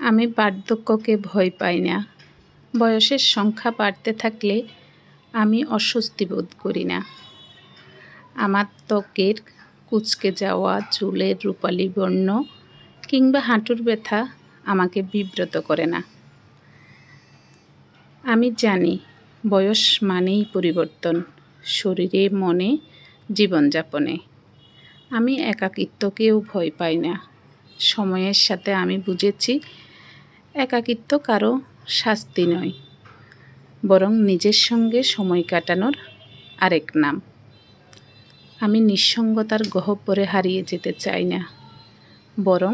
আমি বার্ধক্যকে ভয় পাই না। বয়সের সংখ্যা বাড়তে থাকলে আমি অস্বস্তি বোধ করি না। আমার ত্বকের কুঁচকে যাওয়া, চুলের রূপালি বর্ণ কিংবা হাঁটুর ব্যথা আমাকে বিব্রত করে না। আমি জানি বয়স মানেই পরিবর্তন, শরীরে, মনে, জীবনযাপনে। আমি একাকিত্বকেও ভয় পাই না। সময়ের সাথে আমি বুঝেছি একাকিত্ব কারো শাস্তি নয়, বরং নিজের সঙ্গে সময় কাটানোর আরেক নাম। আমি নিঃসঙ্গতার গহ্বরে হারিয়ে যেতে চাই না, বরং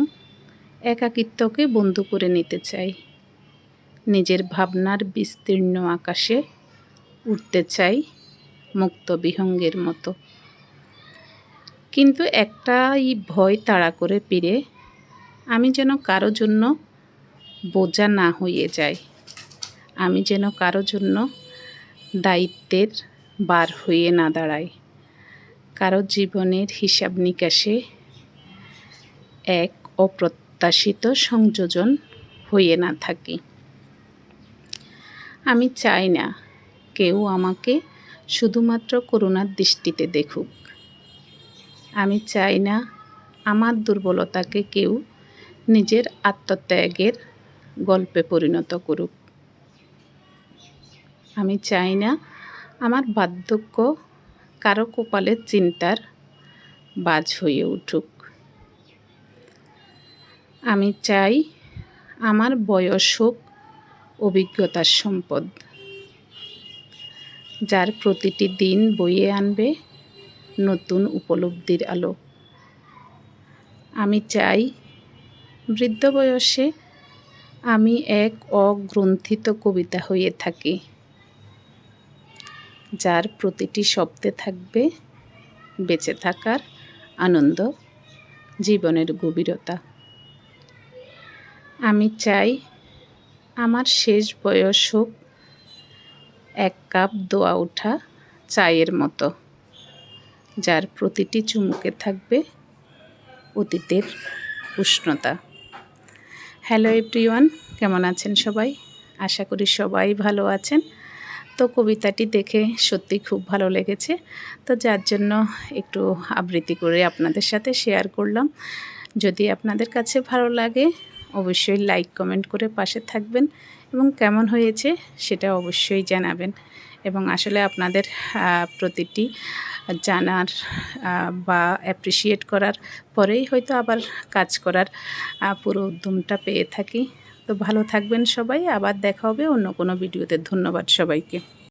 একাকিত্বকে বন্ধু করে নিতে চাই। নিজের ভাবনার বিস্তীর্ণ আকাশে উড়তে চাই মুক্ত বিহঙ্গের মতো। কিন্তু একটাই ভয় তাড়া করে ফিরে, আমি যেন কারো জন্য বোঝা না হয়ে যাই। আমি যেন কারো জন্য দায়িত্বের বার হয়ে না দাঁড়াই। কারো জীবনের হিসাব নিকাশে এক অপ্রত্যাশিত সংযোজন হয়ে না থাকি। আমি চাই না কেউ আমাকে শুধুমাত্র করুণার দৃষ্টিতে দেখুক। আমি চাই না আমার দুর্বলতাকে কেউ নিজের আত্মত্যাগের গল্পে পরিণত করুক। আমি চাই না আমার বার্ধক্য কারো কপালের চিন্তার বাজ হয়ে উঠুক। আমি চাই আমার বয়স হোক অভিজ্ঞতার সম্পদ, যার প্রতিটি দিন বয়ে আনবে নতুন উপলব্ধির আলো। আমি চাই বৃদ্ধ বয়সে আমি এক অগ্রন্থিত কবিতা হয়ে থাকি, যার প্রতিটি শব্দে থাকবে বেঁচে থাকার আনন্দ, জীবনের গভীরতা। আমি চাই আমার শেষ বয়স হোক এক কাপ দোয়া ওঠা চায়ের মতো, যার প্রতিটি চুমুকে থাকবে অতীতের উষ্ণতা। হ্যালো এভরিওয়ান, কেমন আছেন সবাই? আশা করি সবাই ভালো আছেন। তো কবিতাটি দেখে সত্যি খুব ভালো লেগেছে, তো যার জন্য একটু আবৃত্তি করে আপনাদের সাথে শেয়ার করলাম। যদি আপনাদের কাছে ভালো লাগে অবশ্যই লাইক কমেন্ট করে পাশে থাকবেন এবং কেমন হয়েছে সেটা অবশ্যই জানাবেন। এবং আসলে আপনাদের প্রতিটি জানার বা অ্যাপ্রিসিয়েট করার পরেই হয়তো আবার কাজ করার পুরো উদ্যমটা পেয়ে থাকি। তো ভালো থাকবেন সবাই, আবার দেখা হবে অন্য কোনো ভিডিওতে। ধন্যবাদ সবাইকে।